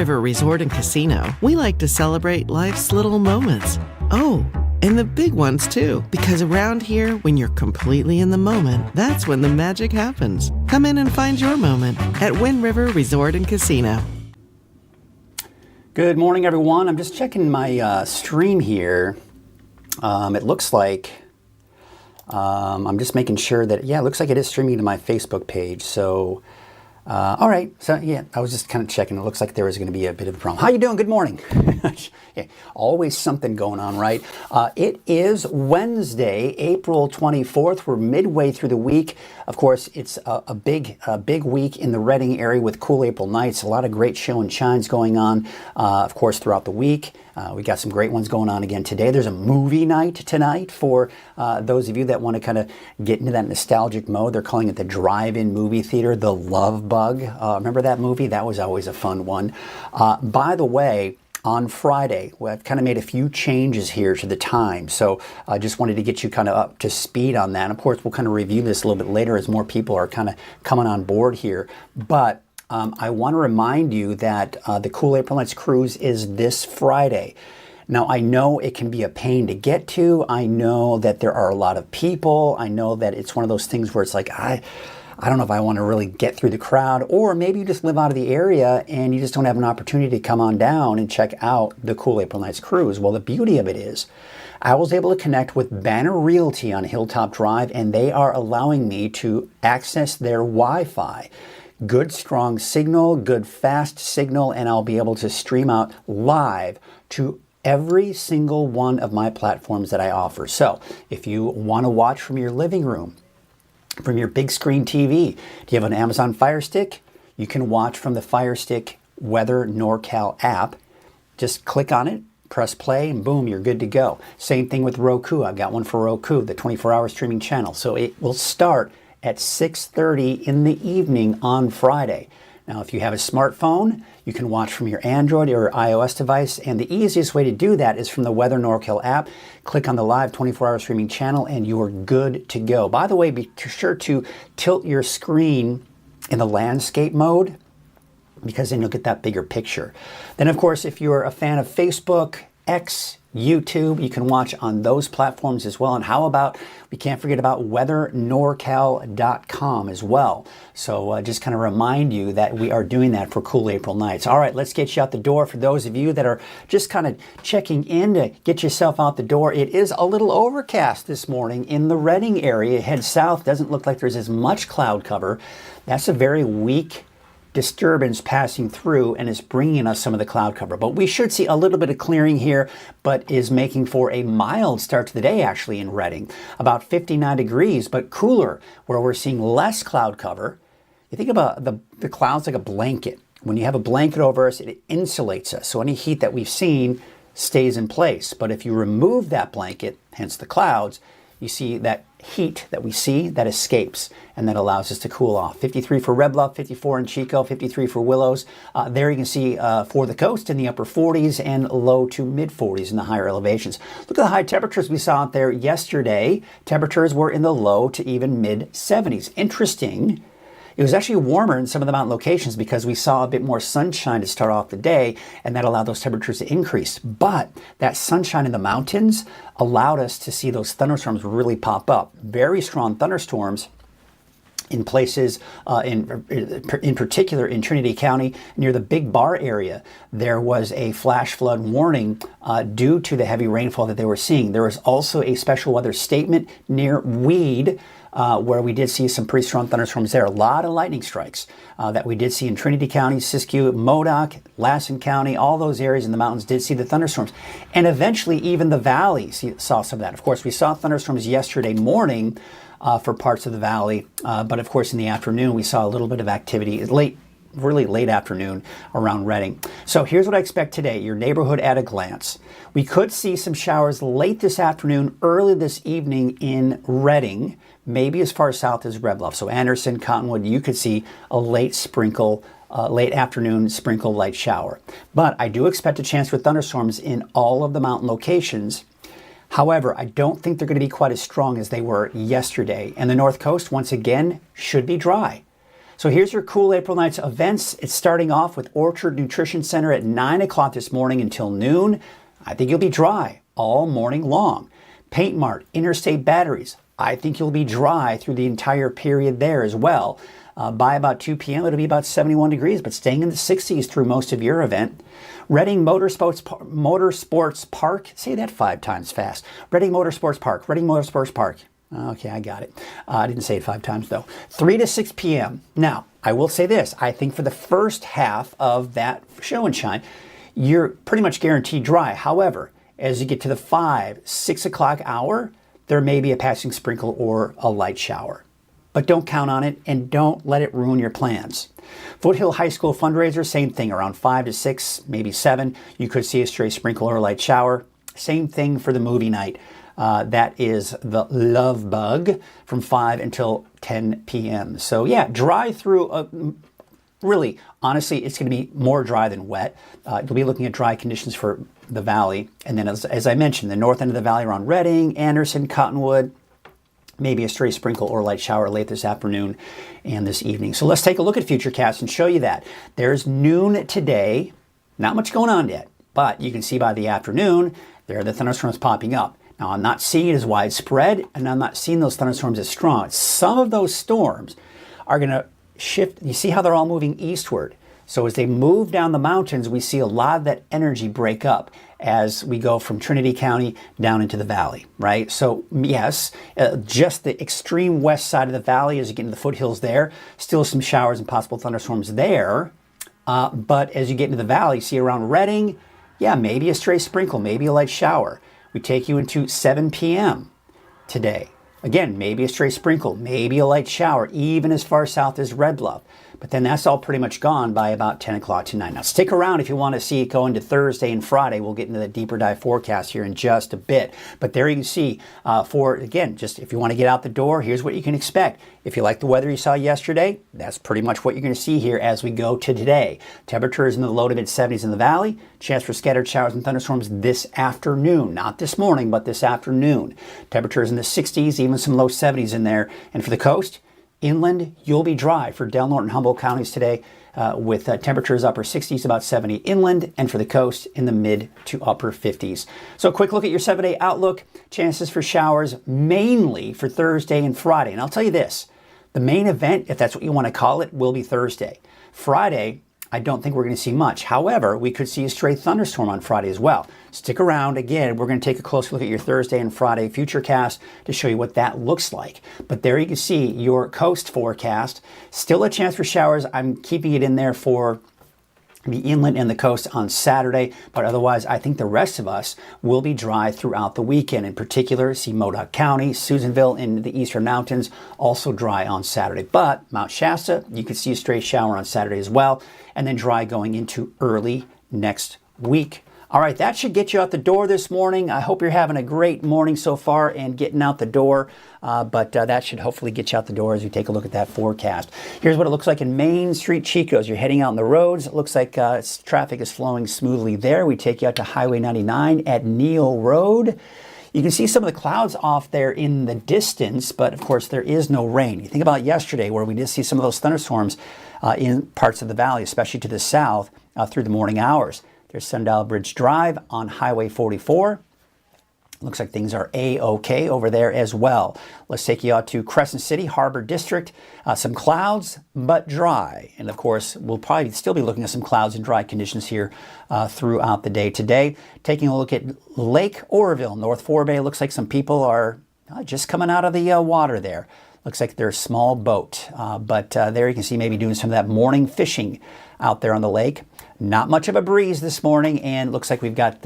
River Resort and Casino, we like to celebrate life's little moments. Oh, and the big ones too, because around here, when you're completely in the moment, that's when the magic happens. Come in and find your moment at Wind River Resort and Casino. Good morning, everyone. I'm just checking my stream here. It looks like, I'm just making sure that, yeah, it looks like it is streaming to my Facebook page. So, all right. So, yeah, I was just kind of checking. It looks like there was going to be a bit of a problem. How you doing? Good morning. Yeah, always something going on, right? It is Wednesday, April 24th. We're midway through the week. Of course, it's a big week in the Redding area with cool April nights. A lot of great show and shines going on, of course, throughout the week. We got some great ones going on again today. There's a movie night tonight for those of you that want to kind of get into that nostalgic mode. They're calling it the drive-in movie theater, The Love Bug. Remember that movie? That was always a fun one. By the way, on Friday, I've kind of made a few changes here to the time. So I just wanted to get you kind of up to speed on that. And of course, we'll kind of review this a little bit later as more people are kind of coming on board here. But I want to remind you that the Cool April Nights Cruise is this Friday. Now, I know it can be a pain to get to. I know that there are a lot of people. I know that it's one of those things where it's like, I don't know if I want to really get through the crowd, or maybe you just live out of the area and you just don't have an opportunity to come on down and check out the Cool April Nights Cruise. Well, the beauty of it is I was able to connect with Banner Realty on Hilltop Drive, and they are allowing me to access their Wi-Fi. Good strong signal, good fast signal, and I'll be able to stream out live to every single one of my platforms that I offer. So if you want to watch from your living room, from your big screen TV, do you have an Amazon Fire Stick? You can watch from the Fire Stick Weather NorCal app. Just click on it, press play, and boom, you're good to go. Same thing with Roku. I've got one for Roku, the 24-hour streaming channel. So it will start at 6:30 in the evening on Friday. Now, if you have a smartphone, you can watch from your Android or iOS device, and the easiest way to do that is from the Weather NorCal app. Click on the live 24-hour streaming channel, and you are good to go. By the way, be sure to tilt your screen in the landscape mode, because then you'll get that bigger picture. Then, of course, if you're a fan of Facebook, X, YouTube, you can watch on those platforms as well. And how about, we can't forget about weathernorcal.com as well. So just kind of remind you that we are doing that for Cool April Nights. All right, let's get you out the door. For those of you that are just kind of checking in to get yourself out the door, it is a little overcast this morning in the Redding area. Head south, doesn't look like there's as much cloud cover. That's a very weak disturbance passing through and is bringing us some of the cloud cover. But we should see a little bit of clearing here, but is making for a mild start to the day actually in Redding. About 59 degrees, but cooler, where we're seeing less cloud cover. You think about the clouds like a blanket. When you have a blanket over us, it insulates us. So any heat that we've seen stays in place. But if you remove that blanket, hence the clouds, you see that heat that we see that escapes, and that allows us to cool off. 53 for Red Bluff, 54 in Chico, 53 for Willows. There you can see for the coast in the upper 40s and low to mid 40s in the higher elevations. Look at the high temperatures we saw out there yesterday. Temperatures were in the low to even mid 70s. Interesting. It was actually warmer in some of the mountain locations because we saw a bit more sunshine to start off the day, and that allowed those temperatures to increase. But that sunshine in the mountains allowed us to see those thunderstorms really pop up. Very strong thunderstorms in places, in particular in Trinity County, near the Big Bar area. There was a flash flood warning due to the heavy rainfall that they were seeing. There was also a special weather statement near Weed, where we did see some pretty strong thunderstorms there. A lot of lightning strikes that we did see in Trinity County, Siskiyou, Modoc, Lassen County. All those areas in the mountains did see the thunderstorms. And eventually even the valley saw some of that. Of course, we saw thunderstorms yesterday morning for parts of the valley. But of course, in the afternoon, we saw a little bit of activity really late afternoon around Redding. So here's what I expect today, your neighborhood at a glance. We could see some showers late this afternoon, early this evening in Redding, maybe as far south as Red Bluff. So Anderson, Cottonwood, you could see a late afternoon sprinkle light shower. But I do expect a chance for thunderstorms in all of the mountain locations. However, I don't think they're going to be quite as strong as they were yesterday. And the North Coast, once again, should be dry. So here's your cool April Nights events. It's starting off with Orchard Nutrition Center at 9 o'clock this morning until noon. I think you'll be dry all morning long. Paint Mart, Interstate Batteries. I think you'll be dry through the entire period there as well. By about 2 p.m., it'll be about 71 degrees, but staying in the 60s through most of your event. Reading Motorsports Park. Say that 5 times fast. Reading Motorsports Park. Reading Motorsports Park. Okay, I got it. I didn't say it 5 times, though. 3 to 6 p.m. Now, I will say this. I think for the first half of that show and shine, you're pretty much guaranteed dry. However, as you get to the 5, 6 o'clock hour, there may be a passing sprinkle or a light shower. But don't count on it and don't let it ruin your plans. Foothill High School fundraiser, same thing, around 5 to 6, maybe 7. You could see a stray sprinkle or a light shower. Same thing for the movie night. That is the Love Bug from 5 until 10 p.m. So yeah, dry through, really, honestly, it's going to be more dry than wet. You'll be looking at dry conditions for the valley. And then as I mentioned, the north end of the valley around Reading, Anderson, Cottonwood, maybe a stray sprinkle or light shower late this afternoon and this evening. So let's take a look at Futurecast and show you that. There's noon today, not much going on yet, but you can see by the afternoon, there are the thunderstorms popping up. Now, I'm not seeing it as widespread, and I'm not seeing those thunderstorms as strong. Some of those storms are going to shift. You see how they're all moving eastward. So as they move down the mountains, we see a lot of that energy break up as we go from Trinity County down into the valley, right? So yes, just the extreme west side of the valley as you get into the foothills there, still some showers and possible thunderstorms there. But as you get into the valley, you see around Reading, yeah, maybe a stray sprinkle, maybe a light shower. We take you into 7 p.m. today. Again, maybe a stray sprinkle, maybe a light shower, even as far south as Red Bluff. But then that's all pretty much gone by about 10 o'clock tonight. Now stick around if you want to see it go into Thursday and Friday. We'll get into the deeper dive forecast here in just a bit. But there you can see, again, just if you want to get out the door, here's what you can expect. If you like the weather you saw yesterday, that's pretty much what you're going to see here as we go to today. Temperatures in the low to mid 70s in the valley. Chance for scattered showers and thunderstorms this afternoon. Not this morning, but this afternoon. Temperatures in the 60s, even some low 70s in there. And for the coast, inland, you'll be dry for Del Norte and Humboldt counties today with temperatures upper 60s, about 70 inland, and for the coast in the mid to upper 50s. So a quick look at your 7-day outlook. Chances for showers mainly for Thursday and Friday. And I'll tell you this, the main event, if that's what you want to call it, will be Thursday. Friday, I don't think we're going to see much. However, we could see a stray thunderstorm on Friday as well. Stick around. Again, we're going to take a closer look at your Thursday and Friday Futurecast to show you what that looks like. But there you can see your coast forecast. Still a chance for showers. I'm keeping it in there for the inland and the coast on Saturday, but otherwise I think the rest of us will be dry throughout the weekend. In particular, see Modoc County, Susanville in the eastern mountains, also dry on Saturday. But Mount Shasta, you could see a stray shower on Saturday as well, and then dry going into early next week. All right, that should get you out the door this morning. I hope you're having a great morning so far and getting out the door, but that should hopefully get you out the door as we take a look at that forecast. Here's what it looks like in Main Street, Chico's. You're heading out on the roads. It looks like traffic is flowing smoothly there. We take you out to Highway 99 at Neal Road. You can see some of the clouds off there in the distance, but of course there is no rain. You think about yesterday where we did see some of those thunderstorms in parts of the valley, especially to the south through the morning hours. There's Sundial Bridge Drive on Highway 44. Looks like things are A-OK over there as well. Let's take you out to Crescent City, Harbor District. Some clouds, but dry. And of course, we'll probably still be looking at some clouds and dry conditions here throughout the day today. Taking a look at Lake Oroville, North Forebay. Looks like some people are just coming out of the water there. Looks like they're a small boat. But there you can see maybe doing some of that morning fishing out there on the lake. Not much of a breeze this morning, and looks like we've got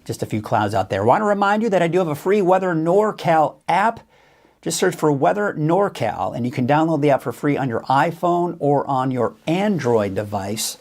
just a few clouds out there. I want to remind you that I do have a free Weather NorCal app. Just search for Weather NorCal, and you can download the app for free on your iPhone or on your Android device.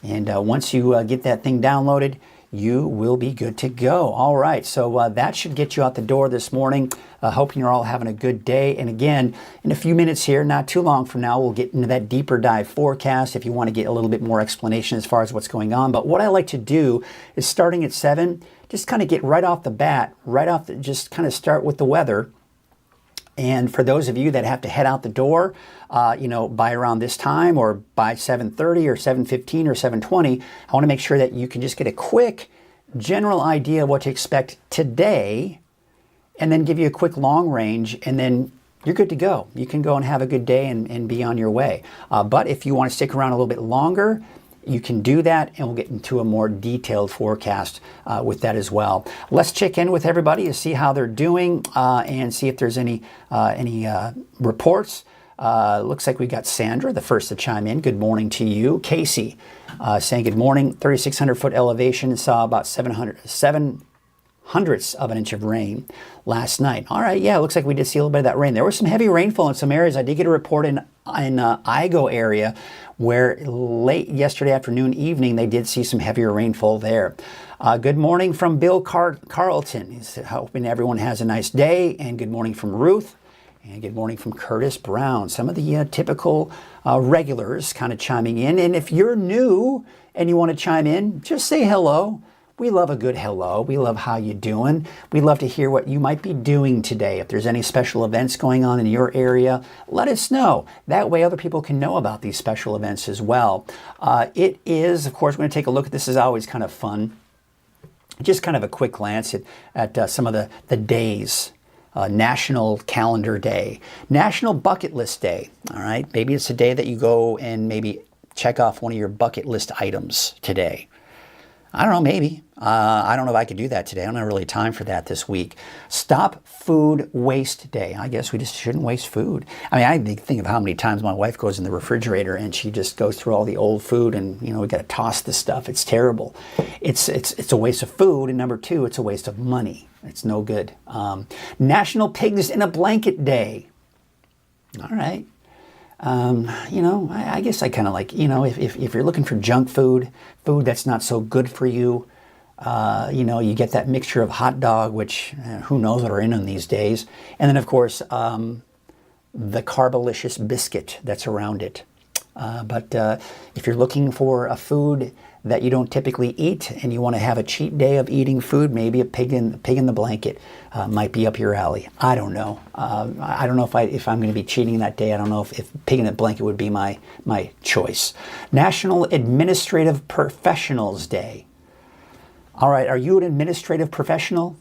And once you get that thing downloaded, you will be good to go. All right, so that should get you out the door this morning. Hoping you're all having a good day. And again, in a few minutes here, not too long from now, we'll get into that deeper dive forecast if you want to get a little bit more explanation as far as what's going on. But what I like to do is starting at 7, just kind of get right off the bat, just kind of start with the weather And for those of you that have to head out the door, by around this time or by 7:30 or 7:15 or 7:20, I want to make sure that you can just get a quick general idea of what to expect today and then give you a quick long range, and then you're good to go. You can go and have a good day and be on your way. But if you want to stick around a little bit longer, you can do that, and we'll get into a more detailed forecast with that as well. Let's check in with everybody to see how they're doing and see if there's any reports. Looks like we got Sandra, the first to chime in. Good morning to you. Casey saying good morning. 3,600 foot elevation, saw about 700ths of an inch of rain last night. All right, yeah, it looks like we did see a little bit of that rain. There was some heavy rainfall in some areas. I did get a report in Igo area where late yesterday afternoon, evening, they did see some heavier rainfall there. Good morning from Bill Carlton. He's hoping everyone has a nice day. And good morning from Ruth. And good morning from Curtis Brown. Some of the typical regulars kind of chiming in. And if you're new and you want to chime in, just say hello. We love a good hello. We love how you doing. We love to hear what you might be doing today. If there's any special events going on in your area, let us know. That way other people can know about these special events as well. It is, of course, we're going to take a look at this. Is always kind of fun. Just kind of a quick glance at some of the days. National Calendar Day, National Bucket List Day. All right, maybe it's a day that you go and maybe check off one of your bucket list items today. I don't know, maybe. I don't know if I could do that today. I don't have really time for that this week. Stop Food Waste Day. I guess we just shouldn't waste food. I mean, I think of how many times my wife goes in the refrigerator and she just goes through all the old food and, we got to toss this stuff. It's terrible. It's a waste of food. And number two, it's a waste of money. It's no good. National Pigs in a Blanket Day. All right. I guess I kind of like, if you're looking for junk food that's not so good for you, you get that mixture of hot dog, which who knows what are in them these days. And then, of course, the Carbolicious biscuit that's around it. But if you're looking for a food that you don't typically eat and you want to have a cheat day of eating food, maybe a pig in the blanket might be up your alley. I don't know. I don't know if I'm going to be cheating that day. I don't know if pig in the blanket would be my choice. National Administrative Professionals Day. All right, are you an administrative professional?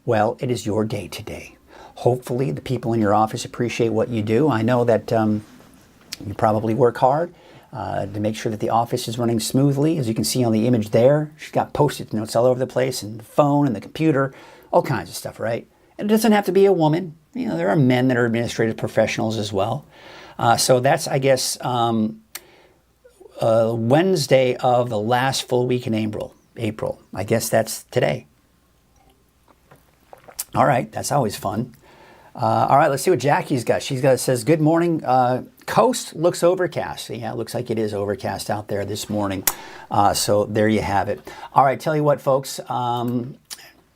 Well, it is your day today. Hopefully the people in your office appreciate what you do. I know that you probably work hard to make sure that the office is running smoothly. As you can see on the image there, she's got Post-it notes all over the place, and the phone and the computer, all kinds of stuff, right? And it doesn't have to be a woman. There are men that are administrative professionals as well. So that's, I guess, Wednesday of the last full week in April. I guess that's today. All right, that's always fun. All right, let's see what Jackie's got. Says, good morning. Coast looks overcast. Yeah, it looks like it is overcast out there this morning. So there you have it. All right, tell you what, folks.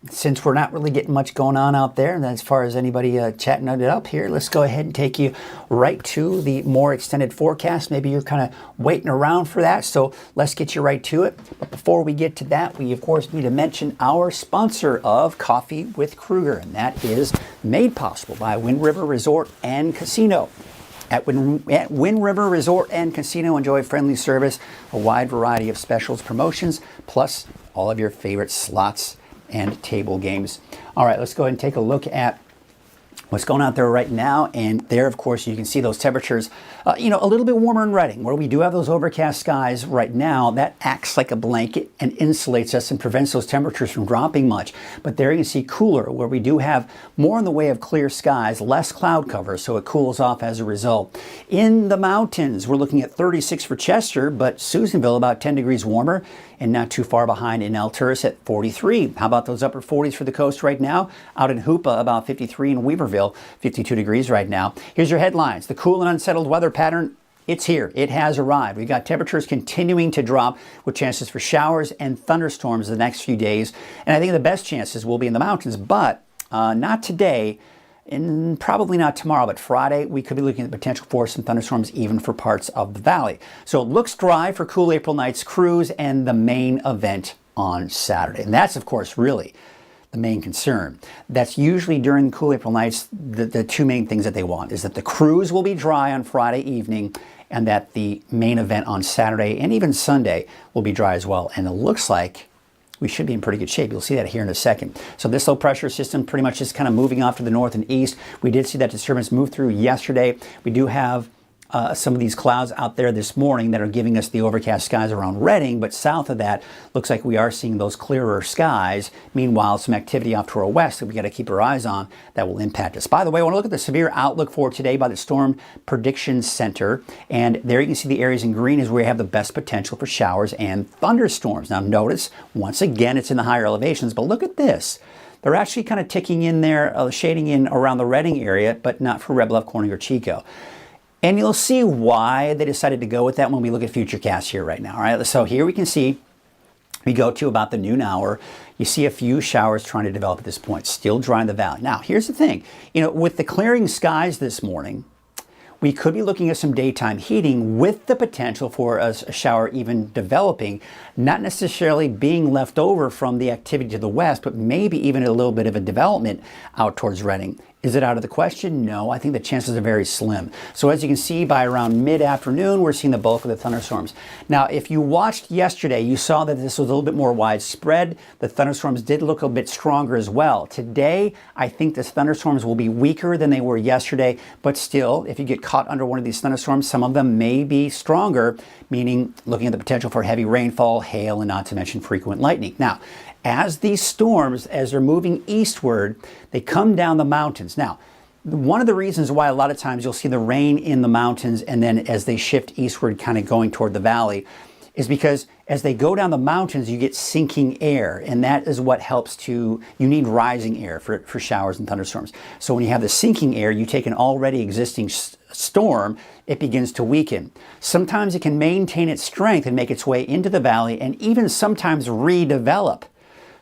Since we're not really getting much going on out there, and as far as anybody chatting it up here, let's go ahead and take you right to the more extended forecast. Maybe you're kind of waiting around for that, so let's get you right to it. But before we get to that, we of course need to mention our sponsor of Coffee with Krueger, and that is made possible by Wind River Resort and Casino. At Wind River Resort and Casino, enjoy friendly service, a wide variety of specials, promotions, plus all of your favorite slots and table games. All right, let's go ahead and take a look at what's going on out there right now. And there, of course, you can see those temperatures, a little bit warmer in Redding, where we do have those overcast skies right now. That acts like a blanket and insulates us and prevents those temperatures from dropping much. But there you can see cooler, where we do have more in the way of clear skies, less cloud cover, so it cools off as a result. In the mountains, we're looking at 36 for Chester, but Susanville about 10 degrees warmer, and not too far behind in Alturas at 43. How about those upper 40s for the coast right now? Out in Hoopa, about 53, in Weaverville, 52 degrees right now. Here's your headlines. The cool and unsettled weather pattern, it's here. It has arrived. We've got temperatures continuing to drop with chances for showers and thunderstorms the next few days. And I think the best chances will be in the mountains, but not today. And probably not tomorrow, but Friday, we could be looking at the potential for some thunderstorms even for parts of the valley. So it looks dry for cool April nights cruise and the main event on Saturday. And that's, of course, really the main concern. That's usually during cool April nights, the two main things that they want is that the cruise will be dry on Friday evening and that the main event on Saturday and even Sunday will be dry as well. And it looks like we should be in pretty good shape. You'll see that here in a second. So this low pressure system pretty much is kind of moving off to the north and east. We did see that disturbance move through yesterday. We do have some of these clouds out there this morning that are giving us the overcast skies around Redding, but south of that, looks like we are seeing those clearer skies. Meanwhile, some activity off to our west that we got to keep our eyes on that will impact us. By the way, I want to look at the severe outlook for today by the Storm Prediction Center, and there you can see the areas in green is where we have the best potential for showers and thunderstorms. Now notice, once again, it's in the higher elevations, but look at this. They're actually kind of ticking in there, shading in around the Redding area, but not for Red Bluff, Corning, or Chico. And you'll see why they decided to go with that when we look at futurecasts here right now. All right, so here we can see, we go to about the noon hour. You see a few showers trying to develop at this point, still dry in the valley. Now, here's the thing. With the clearing skies this morning, we could be looking at some daytime heating with the potential for a shower even developing, not necessarily being left over from the activity to the west, but maybe even a little bit of a development out towards Redding. Is it out of the question? No, I think the chances are very slim. So as you can see, by around mid-afternoon, we're seeing the bulk of the thunderstorms. Now, if you watched yesterday, you saw that this was a little bit more widespread. The thunderstorms did look a bit stronger as well. Today, I think the thunderstorms will be weaker than they were yesterday, but still, if you get caught under one of these thunderstorms, some of them may be stronger, meaning looking at the potential for heavy rainfall, hail, and not to mention frequent lightning. Now, as these storms, as they're moving eastward, they come down the mountains. Now, one of the reasons why a lot of times you'll see the rain in the mountains and then as they shift eastward, kind of going toward the valley, is because as they go down the mountains, you get sinking air, and that is what helps you need rising air for showers and thunderstorms. So when you have the sinking air, you take an already existing storm, it begins to weaken. Sometimes it can maintain its strength and make its way into the valley and even sometimes redevelop.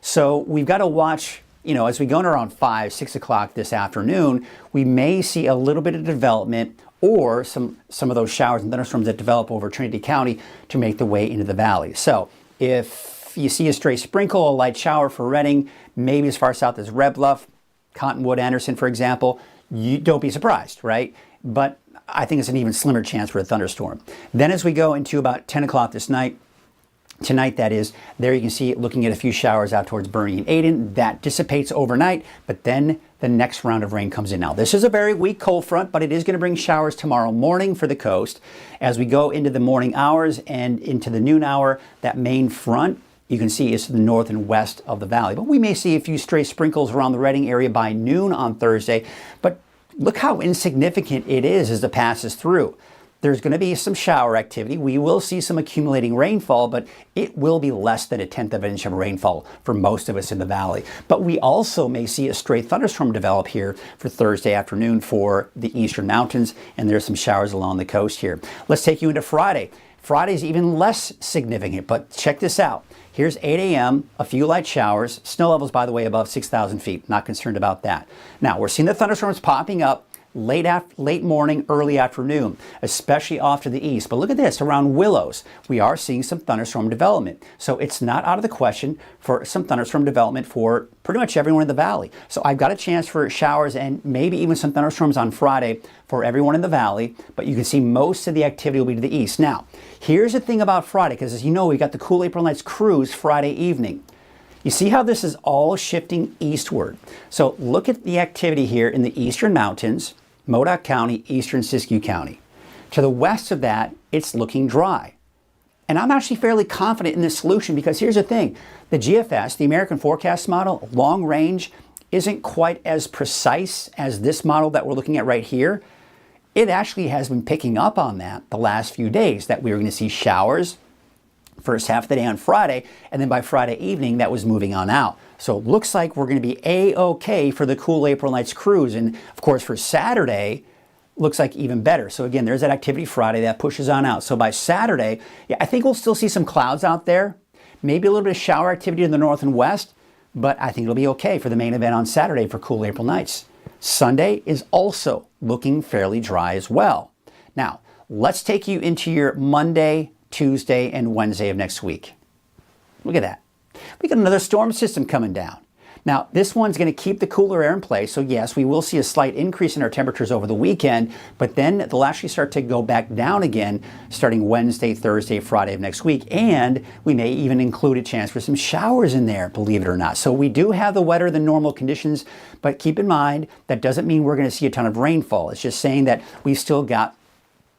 So we've got to watch, as we go into around 5, 6 o'clock this afternoon, we may see a little bit of development or some of those showers and thunderstorms that develop over Trinity County to make the way into the valley. So if you see a stray sprinkle, a light shower for Redding, maybe as far south as Red Bluff, Cottonwood, Anderson, for example, you don't be surprised, right? But I think it's an even slimmer chance for a thunderstorm. Then as we go into about 10 o'clock this night, tonight that is, there you can see looking at a few showers out towards Bernie and Aden. That dissipates overnight, but then the next round of rain comes in. Now, this is a very weak cold front, but it is going to bring showers tomorrow morning for the coast. As we go into the morning hours and into the noon hour, that main front, you can see, is to the north and west of the valley. But we may see a few stray sprinkles around the Redding area by noon on Thursday, but look how insignificant it is as it passes through. There's going to be some shower activity. We will see some accumulating rainfall, but it will be less than 1/10 of an inch of rainfall for most of us in the valley. But we also may see a stray thunderstorm develop here for Thursday afternoon for the eastern mountains, and there's some showers along the coast here. Let's take you into Friday. Friday's even less significant, but check this out. Here's 8 a.m., a few light showers. Snow levels, by the way, above 6,000 feet. Not concerned about that. Now, we're seeing the thunderstorms popping up late morning, early afternoon, especially off to the east. But look at this, around Willows, we are seeing some thunderstorm development. So it's not out of the question for some thunderstorm development for pretty much everyone in the valley. So I've got a chance for showers and maybe even some thunderstorms on Friday for everyone in the valley, but you can see most of the activity will be to the east. Now, here's the thing about Friday, because as you know, we got the Cool April Nights cruise Friday evening. You see how this is all shifting eastward. So look at the activity here in the eastern mountains, Modoc County, eastern Siskiyou County. To the west of that, it's looking dry. And I'm actually fairly confident in this solution because here's the thing. The GFS, the American Forecast Model, long range, isn't quite as precise as this model that we're looking at right here. It actually has been picking up on that the last few days, that we were going to see showers first half of the day on Friday, and then by Friday evening, that was moving on out. So it looks like we're going to be A-OK for the Cool April Nights cruise. And of course, for Saturday, looks like even better. So again, there's that activity Friday that pushes on out. So by Saturday, yeah, I think we'll still see some clouds out there, maybe a little bit of shower activity in the north and west, but I think it'll be okay for the main event on Saturday for Cool April Nights. Sunday is also looking fairly dry as well. Now, let's take you into your Monday, Tuesday, and Wednesday of next week. Look at that. We got another storm system coming down. Now, this one's going to keep the cooler air in place. So yes, we will see a slight increase in our temperatures over the weekend, but then they'll actually start to go back down again starting Wednesday, Thursday, Friday of next week. And we may even include a chance for some showers in there, believe it or not. So we do have the wetter than normal conditions, but keep in mind, that doesn't mean we're going to see a ton of rainfall. It's just saying that we've still got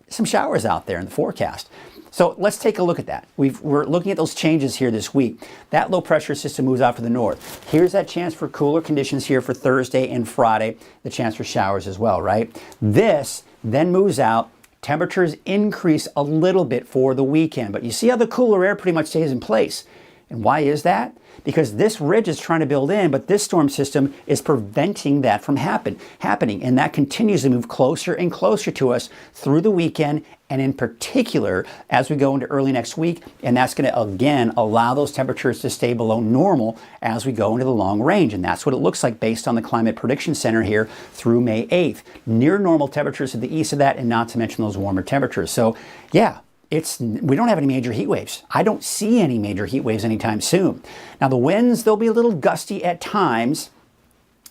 some showers out there in the forecast. So let's take a look at that. We're looking at those changes here this week. That low pressure system moves out to the north. Here's that chance for cooler conditions here for Thursday and Friday, the chance for showers as well, right? This then moves out. Temperatures increase a little bit for the weekend, but you see how the cooler air pretty much stays in place. And why is that? Because this ridge is trying to build in, but this storm system is preventing that from happening. And that continues to move closer and closer to us through the weekend, and in particular as we go into early next week. And that's going to, again, allow those temperatures to stay below normal as we go into the long range. And that's what it looks like based on the Climate Prediction Center here through May 8th. Near normal temperatures to the east of that, and not to mention those warmer temperatures. So yeah, we don't have any major heat waves. I don't see any major heat waves anytime soon. Now the winds, they'll be a little gusty at times,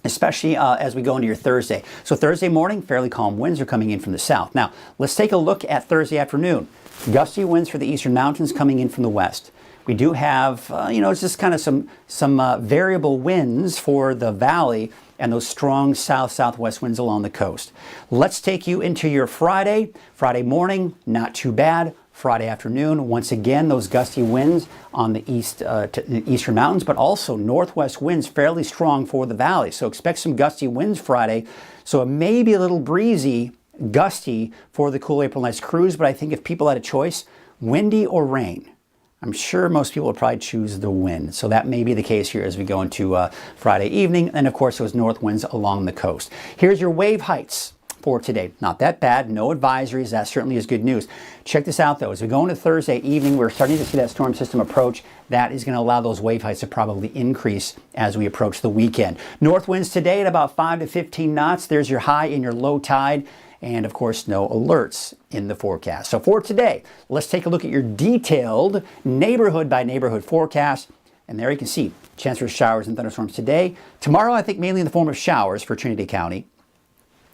especially as we go into your Thursday. So Thursday morning, fairly calm winds are coming in from the south. Now let's take a look at Thursday afternoon. Gusty winds for the eastern mountains coming in from the west. We do have, it's just kind of some variable winds for the valley and those strong south-southwest winds along the coast. Let's take you into your Friday. Friday morning, not too bad. Friday afternoon, once again, those gusty winds on the eastern mountains, but also northwest winds fairly strong for the valley. So expect some gusty winds Friday. So it may be a little breezy, gusty for the cool April nights cruise, but I think if people had a choice, windy or rain, I'm sure most people would probably choose the wind. So that may be the case here as we go into Friday evening. And of course, those north winds along the coast. Here's your wave heights for today. Not that bad, no advisories. That certainly is good news. Check this out though. As we go into Thursday evening, we're starting to see that storm system approach. That is going to allow those wave heights to probably increase as we approach the weekend. North winds today at about 5 to 15 knots. There's your high and your low tide. And of course, no alerts in the forecast. So for today, let's take a look at your detailed neighborhood by neighborhood forecast. And there you can see chance for showers and thunderstorms today. Tomorrow, I think mainly in the form of showers for Trinity County.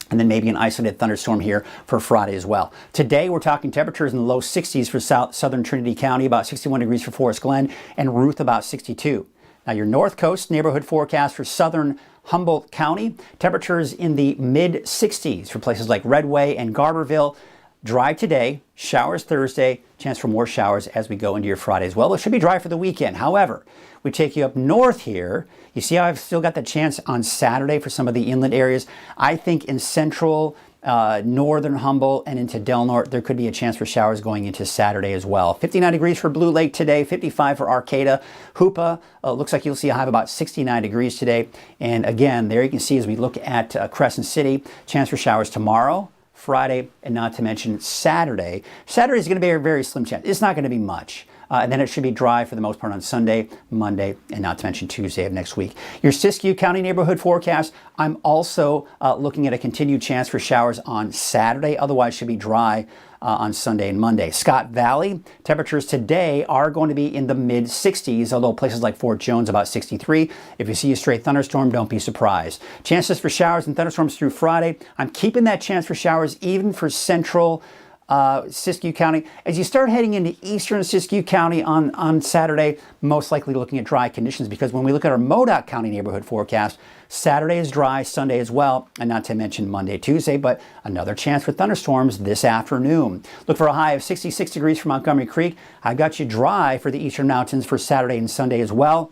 And then maybe an isolated thunderstorm here for Friday as well. Today, we're talking temperatures in the low 60s for southern Trinity County, about 61 degrees for Forest Glen, and Ruth about 62. Now, your North Coast neighborhood forecast for southern Humboldt County, temperatures in the mid-60s for places like Redway and Garberville. Dry today, showers Thursday, chance for more showers as we go into your Friday as well. It should be dry for the weekend. However, we take you up north here. You see how I've still got the chance on Saturday for some of the inland areas. I think in central, northern Humboldt and into Del Norte, there could be a chance for showers going into Saturday as well. 59 degrees for Blue Lake today, 55 for Arcata. Hoopa, looks like you'll see a high of about 69 degrees today. And again, there you can see as we look at Crescent City, chance for showers tomorrow, Friday, and not to mention Saturday. Saturday is going to be a very slim chance. It's not going to be much. And then it should be dry for the most part on Sunday, Monday, and not to mention Tuesday of next week. Your Siskiyou County neighborhood forecast, I'm also looking at a continued chance for showers on Saturday. Otherwise, should be dry on Sunday and Monday. Scott Valley, temperatures today are going to be in the mid-60s, although places like Fort Jones about 63. If you see a straight thunderstorm, don't be surprised. Chances for showers and thunderstorms through Friday. I'm keeping that chance for showers even for central Siskiyou County. As you start heading into eastern Siskiyou County on Saturday, most likely looking at dry conditions, because when we look at our Modoc County neighborhood forecast, Saturday is dry, Sunday as well, and not to mention Monday, Tuesday, but another chance for thunderstorms this afternoon. Look for a high of 66 degrees for Montgomery Creek. I got you dry for the eastern mountains for Saturday and Sunday as well.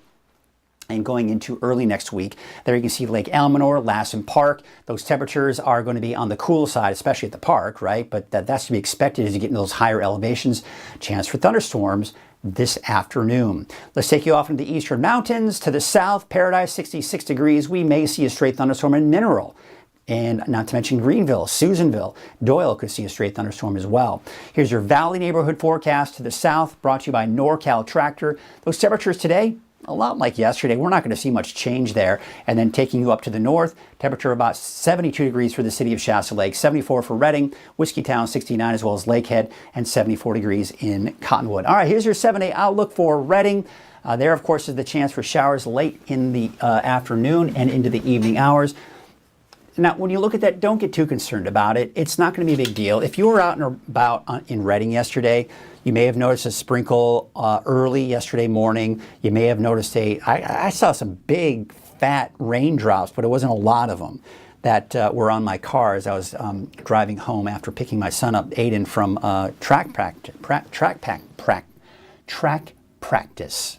And going into early next week, there you can see Lake Almanor, Lassen Park. Those temperatures are going to be on the cool side, especially at the park, right? But that's to be expected as you get into those higher elevations. Chance for thunderstorms this afternoon. Let's take you off into the eastern mountains. To the south, Paradise, 66 degrees. We may see a straight thunderstorm in Mineral. And not to mention Greenville, Susanville, Doyle could see a straight thunderstorm as well. Here's your Valley neighborhood forecast to the south, brought to you by NorCal Tractor. Those temperatures today, a lot like yesterday. We're not going to see much change there. And then taking you up to the north, temperature about 72 degrees for the city of Shasta Lake, 74 for Redding, Whiskeytown 69, as well as Lakehead, and 74 degrees in Cottonwood. All right, here's your 7-day outlook for Redding. There, of course, is the chance for showers late in the afternoon and into the evening hours. Now, when you look at that, don't get too concerned about it. It's not going to be a big deal. If you were out and about in Redding yesterday, you may have noticed a sprinkle early yesterday morning. You may have noticed I saw some big, fat raindrops, but it wasn't a lot of them that were on my car as I was driving home after picking my son up, Aiden, from track practice.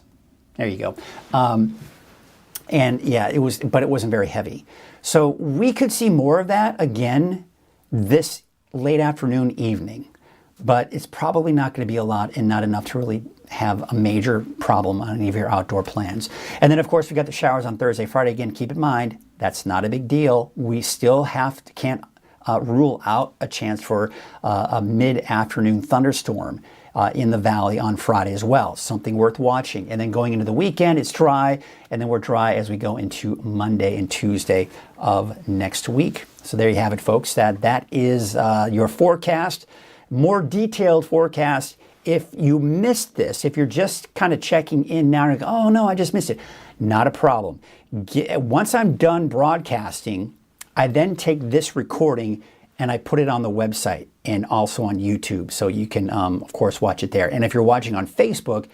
There you go. And yeah, but it wasn't very heavy. So we could see more of that again this late afternoon, evening, but it's probably not going to be a lot and not enough to really have a major problem on any of your outdoor plans. And then, of course, we got the showers on Thursday, Friday. Again, keep in mind, that's not a big deal. We still can't rule out a chance for a mid-afternoon thunderstorm in the valley on Friday as well. Something worth watching. And then going into the weekend, it's dry, and then we're dry as we go into Monday and Tuesday of next week. So there you have it, folks. That is your forecast. More detailed forecast. If you missed this, if you're just kind of checking in now and go, oh no, I just missed it, not a problem. Once I'm done broadcasting, I then take this recording and I put it on the website and also on YouTube, so you can, of course, watch it there. And if you're watching on Facebook,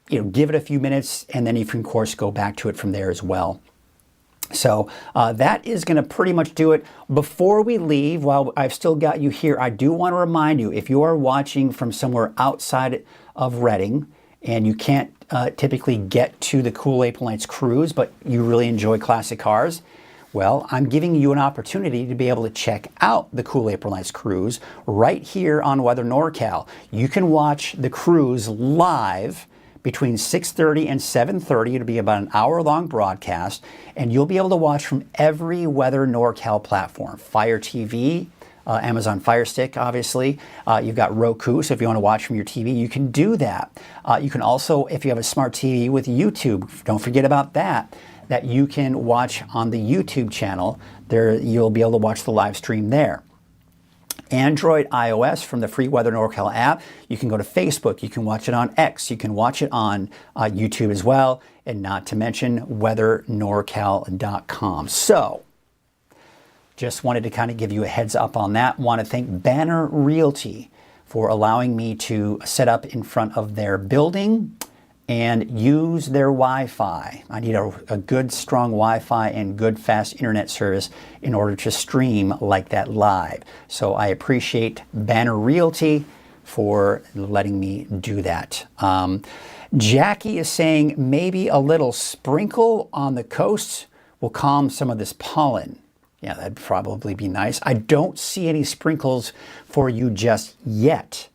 give it a few minutes, and then you can, of course, go back to it from there as well. So that is going to pretty much do it. Before we leave, while I've still got you here, I do want to remind you, if you are watching from somewhere outside of Redding and you can't typically get to the Cool April Nights cruise, but you really enjoy classic cars, well, I'm giving you an opportunity to be able to check out the Cool April Nights cruise right here on Weather NorCal. You can watch the cruise live between 6:30 and 7:30. It'll be about an hour-long broadcast, and you'll be able to watch from every Weather NorCal platform. Fire TV, Amazon Fire Stick, obviously. You've got Roku, so if you want to watch from your TV, you can do that. You can also, if you have a smart TV with YouTube, don't forget about that you can watch on the YouTube channel. There, you'll be able to watch the live stream there. Android, iOS from the free Weather NorCal app. You can go to Facebook. You can watch it on X. You can watch it on YouTube as well. And not to mention weathernorcal.com. So, just wanted to kind of give you a heads up on that. Want to thank Banner Realty for allowing me to set up in front of their building and use their Wi-Fi. I need a good, strong Wi-Fi and good, fast internet service in order to stream like that live. So I appreciate Banner Realty for letting me do that. Jackie is saying maybe a little sprinkle on the coast will calm some of this pollen. Yeah, that'd probably be nice. I don't see any sprinkles for you just yet,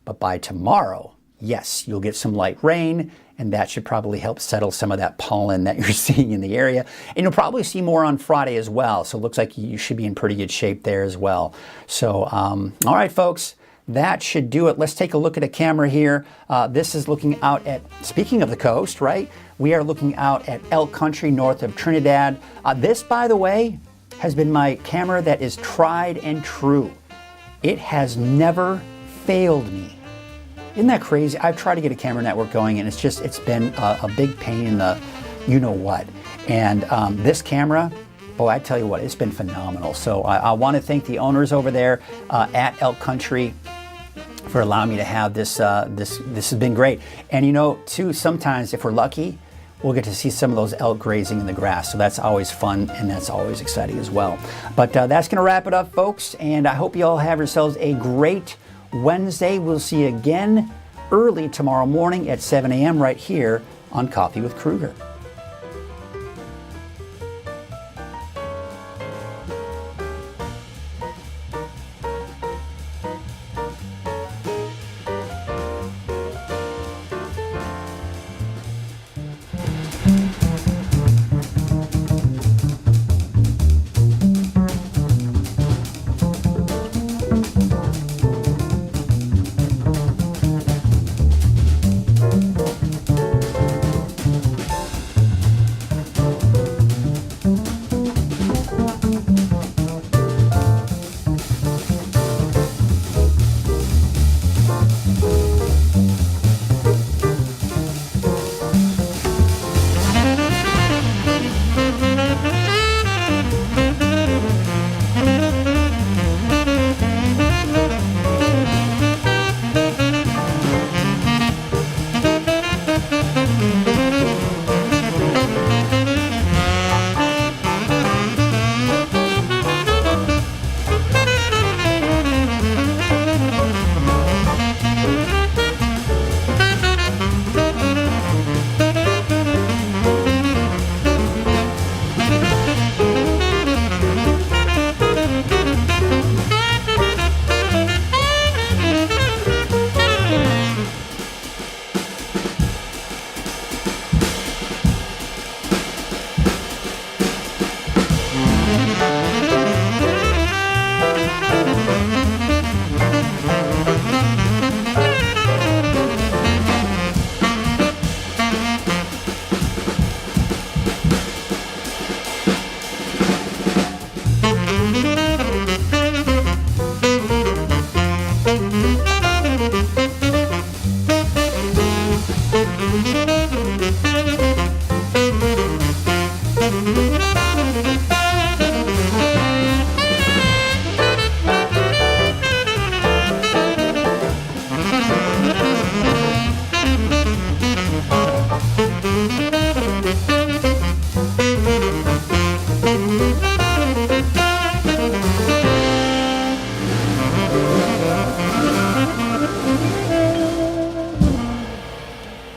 but by tomorrow, yes, you'll get some light rain, and that should probably help settle some of that pollen that you're seeing in the area. And you'll probably see more on Friday as well, so it looks like you should be in pretty good shape there as well. So, all right, folks, that should do it. Let's take a look at a camera here. This is looking out at, speaking of the coast, right? We are looking out at Elk Country north of Trinidad. This, by the way, has been my camera that is tried and true. It has never failed me. Isn't that crazy? I've tried to get a camera network going, and it's been a big pain in the you-know-what. And this camera, boy, I tell you what, it's been phenomenal. So I want to thank the owners over there at Elk Country for allowing me to have this. This has been great. And too, sometimes if we're lucky, we'll get to see some of those elk grazing in the grass. So that's always fun, and that's always exciting as well. But that's going to wrap it up, folks. And I hope you all have yourselves a great Wednesday. We'll see you again early tomorrow morning at 7 a.m. right here on Coffee with Krueger.